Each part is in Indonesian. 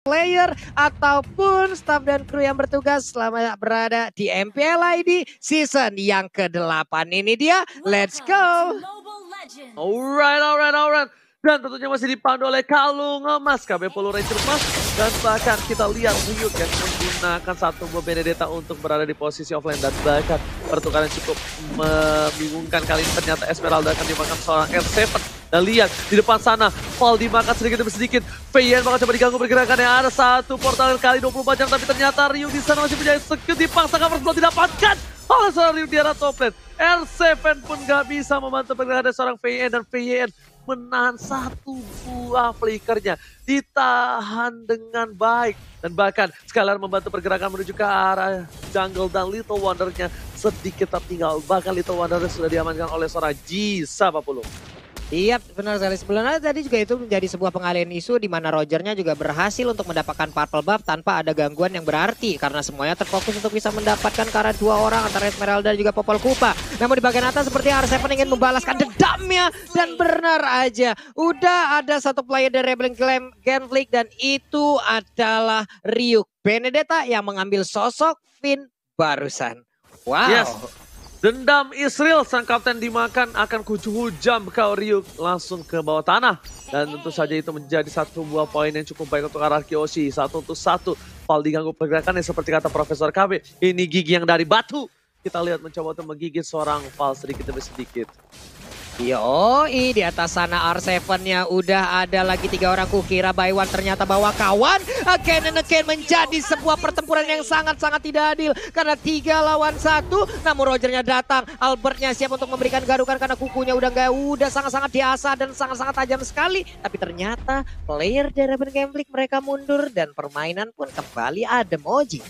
player ataupun staff dan kru yang bertugas selama berada di MPL ID season yang ke-8 ini dia. Let's go. Alright. Dan tentunya masih dipandu oleh Kalung Emas, KB Polo Ranger Emas. Dan bahkan kita lihat Ryuk yang menggunakan satu buah Benedetta untuk berada di posisi offline. Dan bahkan pertukaran cukup membingungkan kali ini. Ternyata Esmeralda akan dimakan seorang R7. Dan lihat di depan sana, Val dimakan sedikit demi sedikit. VN bakal coba diganggu pergerakannya. Ada satu portal kali 24 jam. Tapi ternyata Ryuk di sana masih punya execute. Dipaksa cover belum didapatkan oleh seorang Ryuk di arah top lane. R7 pun gak bisa membantu pergerakan seorang VN. Dan VN menahan satu buah flickernya, ditahan dengan baik. Dan bahkan Skylar membantu pergerakan menuju ke arah jungle dan Little Wonder-nya sedikit tertinggal. Bahkan Little Wonder sudah diamankan oleh seorang Jisa, Pak Pulu. Iya benar sekali. Sebenarnya tadi juga itu menjadi sebuah pengalihan isu di mana Rogernya juga berhasil untuk mendapatkan purple buff tanpa ada gangguan yang berarti. Karena semuanya terfokus untuk bisa mendapatkan ke arah dua orang antara Esmeralda dan juga Popol Kupa. Namun di bagian atas seperti R7 ingin membalaskan dendamnya. Dan benar aja. Udah ada satu player dari Rebellion Genflick dan itu adalah Ryuk Benedetta yang mengambil sosok Finn barusan. Wow. Yes. Dendam Israel, sang kapten dimakan akan hujam kau Ryuk langsung ke bawah tanah. Dan tentu saja itu menjadi satu buah poin yang cukup baik untuk arah Kyoshi. 1-1, Val diganggu pergerakannya seperti kata Profesor KB. Ini gigi yang dari batu. Kita lihat mencoba untuk menggigit seorang Val sedikit demi sedikit. Yoi, di atas sana R7-nya udah ada lagi 3 orang. Kukira Baywan ternyata bawa kawan. Again and again menjadi sebuah pertempuran yang sangat-sangat tidak adil. Karena 3 lawan 1. Namun Rogernya datang. Albertnya siap untuk memberikan garukan karena kukunya udah sangat-sangat diasah dan sangat-sangat tajam sekali. Tapi ternyata player dari Rebellion Genflick mereka mundur dan permainan pun kembali adem Oji.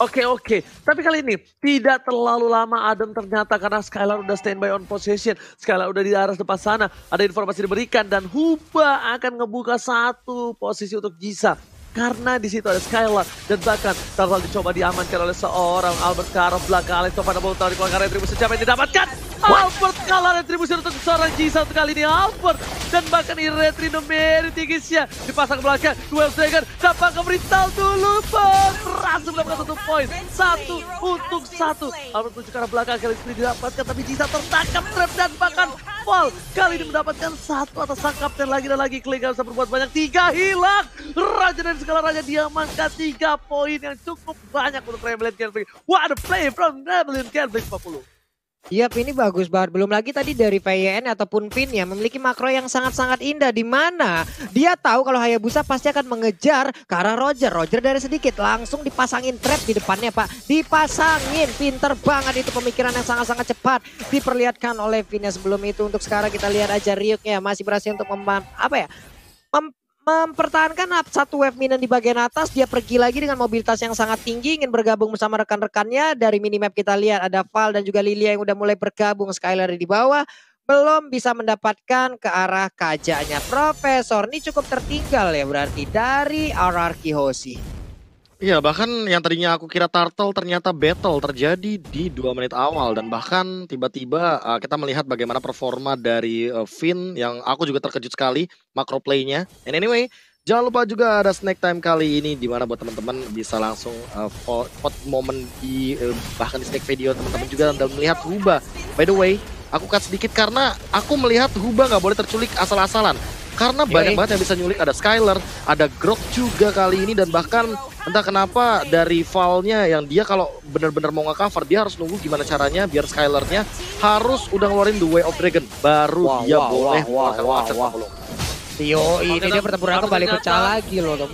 Oke. Tapi kali ini tidak terlalu lama adem ternyata karena Skylar udah standby on possession. Skylar udah di arah depan sana. Ada informasi diberikan dan Huba akan ngebuka satu posisi untuk Jisa. Karena di situ ada Skylar dan bahkan Turtle dicoba diamankan oleh seorang Albert ke arah belakang. Alex pada bawah tarik keluar retribusi siapa yang didapatkan? Albert kalah retribusi untuk seorang Jisa untuk kali ini Albert. Dan bahkan ini retri nomeri tigisnya dipasang ke belakang. Duel Dragon dapat ke Brittal dulu. Berhasil mendapatkan 1 poin. 1-1. Albert menuju ke arah belakang kali ini didapatkan. Tapi Jisa tertangkap trap dan bahkan Val kali ini mendapatkan 1 atas sang kapten lagi dan lagi. Kling gak bisa berbuat banyak. 3 hilang. Raja dan segala raja diamankan 3 poin yang cukup banyak untuk Rebellion Genflick. What a play from Rebellion Genflick 40. Yap, ini bagus banget. Belum lagi tadi dari VYN ataupun Finn ya memiliki makro yang sangat-sangat indah di mana dia tahu kalau Hayabusa pasti akan mengejar ke arah Roger. Roger dari sedikit langsung dipasangin trap di depannya, Pak. Dipasangin, pinter banget itu pemikiran yang sangat-sangat cepat diperlihatkan oleh Finn ya. Sebelum itu untuk sekarang kita lihat aja Ryuknya masih berhasil untuk mempertahankan satu wave minion di bagian atas. Dia pergi lagi dengan mobilitas yang sangat tinggi ingin bergabung bersama rekan-rekannya. Dari minimap kita lihat ada Val dan juga Lilia yang udah mulai bergabung. Skylar di bawah belum bisa mendapatkan ke arah kajanya. Profesor ini cukup tertinggal ya berarti dari RRQ Hoshi. Iya, bahkan yang tadinya aku kira Turtle ternyata battle terjadi di 2 menit awal. Dan bahkan tiba-tiba kita melihat bagaimana performa dari Finn yang aku juga terkejut sekali makro playnya. And anyway, jangan lupa juga ada snack time kali ini di mana buat teman-teman bisa langsung pot momen di bahkan di snack video teman-teman juga dan melihat Huba. By the way, aku cut sedikit karena aku melihat Huba nggak boleh terculik asal-asalan. Karena banyak banget yang bisa nyulik, ada Skylar, ada Grok juga kali ini dan bahkan entah kenapa dari Val-nya yang dia kalau benar-benar mau nge-cover dia harus nunggu gimana caranya biar Skylar-nya harus udah ngeluarin The Way of Dragon baru dia boleh melakukan Yo, ini dia pertempuran kembali pecah lagi loh, Tom.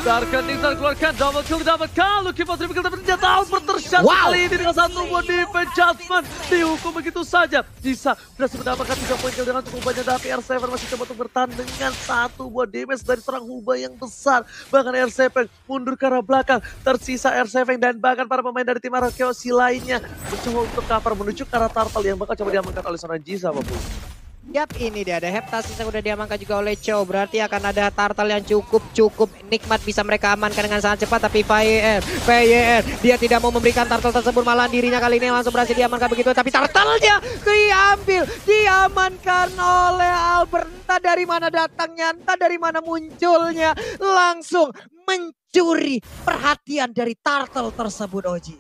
Darkan Nixon keluarkan double kill didapatkan. Lucky for triple kill tapi ternyata Albert tershot kali ini dengan satu buah defense judgment. Dihukum begitu saja. Jisa berhasil mendapatkan 3 poin kill dengan cukup banyak tapi R7 masih coba untuk bertahan dengan satu buah damage dari seorang Huba yang besar. Bahkan R7 mundur ke arah belakang. Tersisa R7 dan bahkan para pemain dari tim Arakeoshi lainnya mencoba untuk cover menuju ke arah Turtle yang bakal coba diamankan oleh seorang Jisa, Bapak. Yap, ini dia ada Heptasis yang udah diamankan juga oleh Chow. Berarti akan ada turtle yang cukup nikmat bisa mereka amankan dengan sangat cepat. Tapi VYR dia tidak mau memberikan turtle tersebut, malah dirinya kali ini langsung berhasil diamankan begitu. Tapi turtle-nya diamankan oleh Albert. Entah dari mana datangnya, entah dari mana munculnya. Langsung mencuri perhatian dari turtle tersebut, Oji.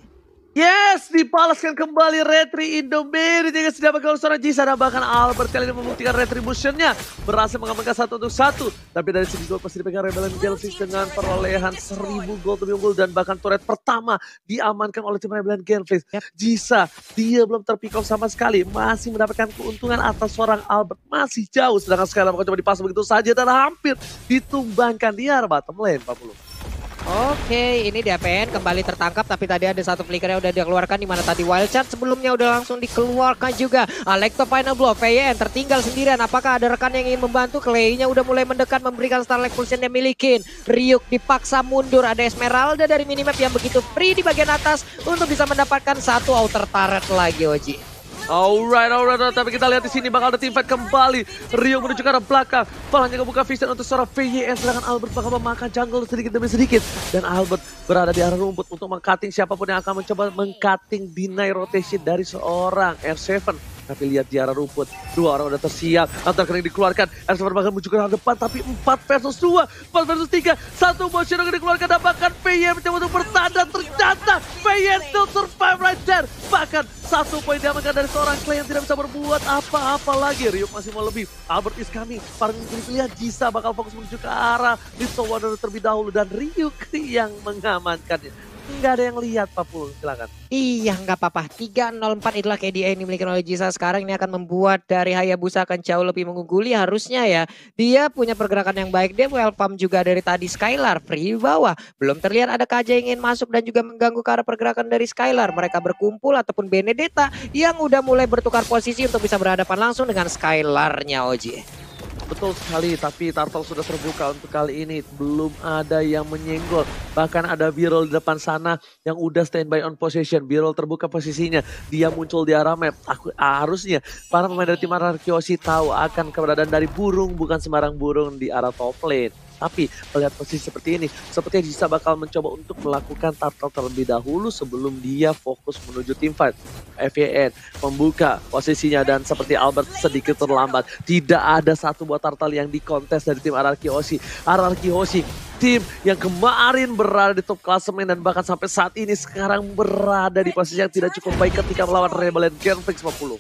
Yes, dibalaskan kembali Retri Indomie yang sudah bakal seorang Jisa dan bahkan Albert kali ini membuktikan retributionnya. Berhasil mengamankan 1-1. Tapi dari segi gol pasti dipegang Rebellion Genflix dengan perolehan 1000 gol lebih unggul dan bahkan turret pertama diamankan oleh tim Rebellion Genflix. Jisa, dia belum terpick off sama sekali. Masih mendapatkan keuntungan atas seorang Albert. Masih jauh, sedangkan Skylar coba dipasang begitu saja dan hampir ditumbangkan di arah bottom lane 40. Oke, ini DPN kembali tertangkap, tapi tadi ada satu flicker yang udah dikeluarkan, di mana tadi wild shot sebelumnya udah langsung dikeluarkan juga. Alekto final blow, VYN tertinggal sendirian. Apakah ada rekan yang ingin membantu? Clay-nya udah mulai mendekat memberikan Starlight Pulse yang dia milikin. Ryuk dipaksa mundur, ada Esmeralda dari minimap yang begitu free di bagian atas untuk bisa mendapatkan satu outer turret lagi, Oji. Alright, tapi kita lihat di sini bakal ada teamfight kembali. Rio menuju ke arah belakang. Falanya ngebuka vision untuk seorang VYN, sedangkan Albert bakal memakan jungle sedikit demi sedikit. Dan Albert berada di arah rumput untuk meng-cutting siapapun yang akan mencoba meng-cutting deny rotation dari seorang R7. Tapi lihat di arah rumput, dua orang udah tersiap. Antar kering dikeluarkan, R7 bakal menuju ke arah depan. Tapi 4 versus 2, 4 versus 3. Satu motion akan dikeluarkan dan bahkan VYN mencoba untuk bertahan. Dan ternyata VYN still survive right there. Bahkan 1 poin diamankan dari seorang Clay yang tidak bisa berbuat apa-apa lagi. Ryuk masih mau lebih. Albert is coming. Paling pilihan Jisa bakal fokus menuju ke arah Little Wonder terlebih dahulu. Dan Ryuk yang mengamankannya. Nggak ada yang lihat, Pak Pul. Silakan. Iya, nggak apa-apa. 3-0-4 itulah KDA yang dimiliki oleh Jisa. Sekarang ini akan membuat dari Hayabusa akan jauh lebih mengungguli harusnya ya. Dia punya pergerakan yang baik. Dia well pump juga dari tadi. Skylar free bawah. Belum terlihat ada KJ yang ingin masuk dan juga mengganggu ke arah pergerakan dari Skylar. Mereka berkumpul ataupun Benedetta yang udah mulai bertukar posisi untuk bisa berhadapan langsung dengan Skylarnya, Oji. Betul sekali, tapi Turtle sudah terbuka untuk kali ini. Belum ada yang menyenggol. Bahkan ada Birol di depan sana yang udah standby on possession. Birol terbuka posisinya. Dia muncul di arah map. Harusnya para pemain dari tim Ararkyoshi tahu akan keberadaan dari burung. Bukan sembarang burung di arah top lane. Tapi melihat posisi seperti ini, sepertinya Jisa bakal mencoba untuk melakukan turtle terlebih dahulu sebelum dia fokus menuju teamfight. VYN membuka posisinya dan seperti Albert sedikit terlambat. Tidak ada satu buah turtle yang dikontes dari tim Ararkyoshi. Ararkyoshi, tim yang kemarin berada di top klasemen dan bahkan sampai saat ini sekarang berada di posisi yang tidak cukup baik ketika melawan Rebellion Genflix 50.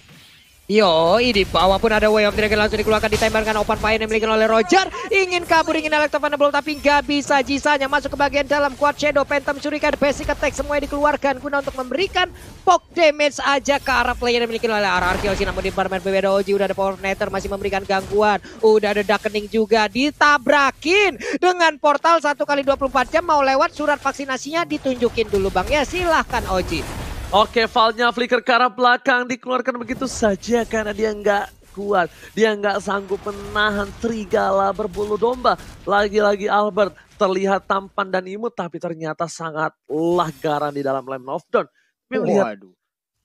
Yo, di bawah pun ada Way of Dragon langsung dikeluarkan, ditembakkan open fire yang dimiliki oleh Roger. Ingin kabur, ingin Electrovana belum, tapi nggak bisa. Jisanya masuk ke bagian dalam, Quad Shadow, Phantom Shuriken, Basic Attack semuanya dikeluarkan guna untuk memberikan poke damage aja ke arah player yang dimiliki oleh Ararkyoshi. Namun di departemen berbeda Oji udah ada Power Nether masih memberikan gangguan. Udah ada Darkening juga, ditabrakin dengan portal 1x24 jam. Mau lewat surat vaksinasinya ditunjukin dulu bang ya, silahkan Oji. Oke, Valnya flicker ke arah belakang dikeluarkan begitu saja karena dia nggak kuat. Dia nggak sanggup menahan serigala berbulu domba. Lagi-lagi Albert terlihat tampan dan imut tapi ternyata sangatlah garang di dalam lane of down. Tapi melihat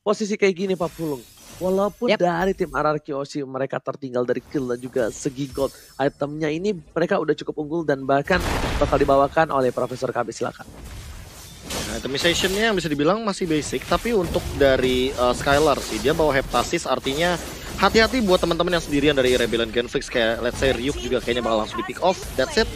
posisi kayak gini Pak Pulung. Walaupun dari tim Ararkyoshi mereka tertinggal dari kill dan juga segi gold. Itemnya ini mereka udah cukup unggul dan bahkan bakal dibawakan oleh Profesor KB, silakan. Nah, itemization-nya yang bisa dibilang masih basic, tapi untuk dari Skylar sih, dia bawa Heptasis, artinya hati-hati buat teman-teman yang sendirian dari Rebellion Genflix, kayak let's say Ryuk juga kayaknya bakal langsung di pick off, that's it.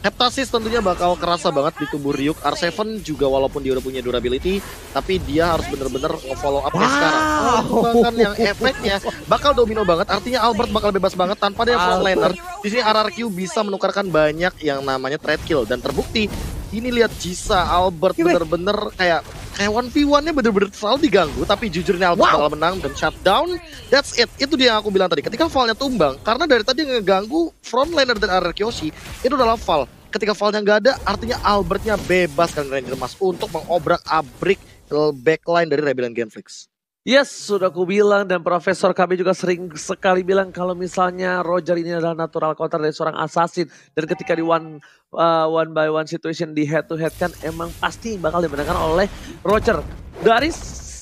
Heptasis tentunya bakal kerasa banget di tubuh Ryuk. R7 juga walaupun dia udah punya durability, tapi dia harus bener-bener nge-follow up sekarang. Bahkan yang efeknya bakal domino banget, artinya Albert bakal bebas banget tanpa dia frontliner. Di sini RRQ bisa menukarkan banyak yang namanya trade kill, dan terbukti ini lihat Jisa, Albert bener-bener kayak 1v1-nya bener-bener selalu diganggu, tapi jujur ini Albert bakal menang dan shutdown. That's it. Itu dia yang aku bilang tadi. Ketika Valnya tumbang, karena dari tadi ngeganggu frontliner dan Ararkyoshi, itu adalah Val. Ketika Valnya nggak ada, artinya Albertnya bebas kan Ranger Mas untuk mengobrak-abrik backline dari Rebellion Genflix. Yes, sudah aku bilang dan Profesor KB juga sering sekali bilang kalau misalnya Roger ini adalah natural counter dari seorang assassin. Dan ketika di one by one situation di head to head kan emang pasti bakal dimenangkan oleh Roger. Dari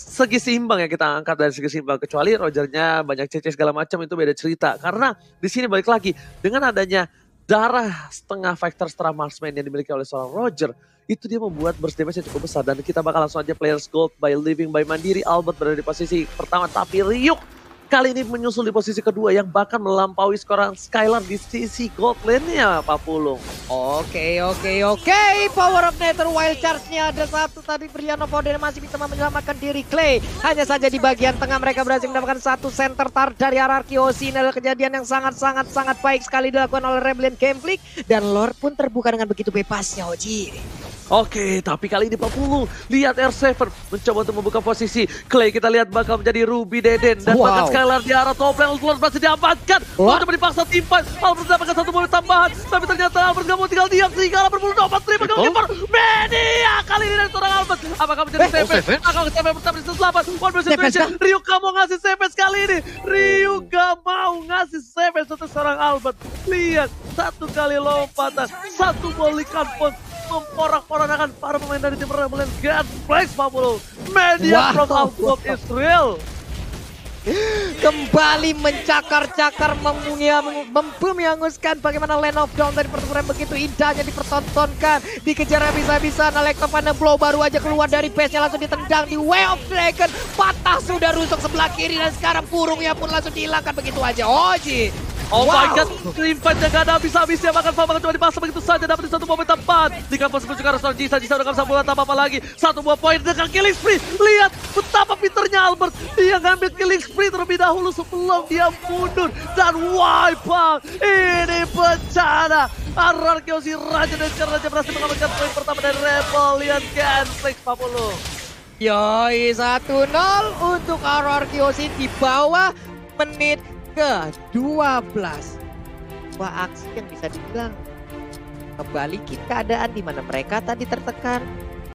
segi seimbang ya, kita angkat dari segi seimbang, kecuali Rogernya banyak CC segala macam itu beda cerita. Karena di sini balik lagi dengan adanya darah setengah Vector setelah marksman yang dimiliki oleh seorang Roger, itu dia membuat burst damage yang cukup besar. Dan kita bakal langsung aja players gold by living by Mandiri. Albert berada di posisi pertama, tapi Ryuk kali ini menyusul di posisi kedua yang bahkan melampaui skoran Skylar di sisi gold lane-nya, Pak Pulung. Oke. Power of Nether Wild Charge-nya ada satu tadi. Briano Foden masih bisa menyelamatkan diri. Clay hanya saja di bagian tengah mereka berhasil mendapatkan satu center tar dari hierarki OC. Ini adalah kejadian yang sangat baik sekali dilakukan oleh Rebellion Gameplay. Dan Lord pun terbuka dengan begitu bebasnya, Oji. Oke, tapi kali ini Pak Pulung lihat R7 mencoba untuk membuka posisi. Clay kita lihat bakal menjadi Ruby Deden. Dan bahkan Skylar di arah top lane, Lord berhasil diamankan. Coba dipaksa timpan, Albert mendapatkan satu momen tambahan. Tapi ternyata Albert gak mau tinggal diam, sehingga Albert perlu dapat terima goalkeeper. Media kali ini dari seorang Albert. Apakah menjadi Savage? Apakah Savage pertama di 108? One versus situation. Ryuk gak mau ngasih Savage kali ini. Ryuk gak mau ngasih Savage untuk seorang Albert. Lihat, satu kali lompatan, satu balikan pun memporak-porandakan para pemain dari tim Rebellion Gameplay, Pak Pulung. Media from Outlook Israel kembali mencakar-cakar, memanguskan bagaimana Land of Dawn dari pertempuran begitu indahnya dipertontonkan, dikejar habis-habisan. Electro Blow baru aja keluar dari base-nya langsung ditendang di Way of Dragon, patah sudah rusuk sebelah kiri dan sekarang burungnya pun langsung dihilangkan begitu aja. Oji. Oh my god, invite-nya gak ada habis-habisnya, bahkan Fabangan cuma dipaksa begitu saja, dapat di satu momen tepat. Di kampus pun juga harus Jisa udah gak bisa buat apa-apa lagi. Satu buah poin dengan killing spree. Lihat betapa pinternya Albert, dia ngambil killing spree terlebih dahulu sebelum dia mundur. Dan wipe out, ini bencana. Ararkiosi Raja dan Raja berhasil mengamankan poin pertama dari Rebellion Gameplay, Pak Pulung. Yoi, 1-0 untuk Ararkiosi di bawah menit ke-12. Wah, aksi yang bisa dibilang kebalikin keadaan di mana mereka tadi tertekan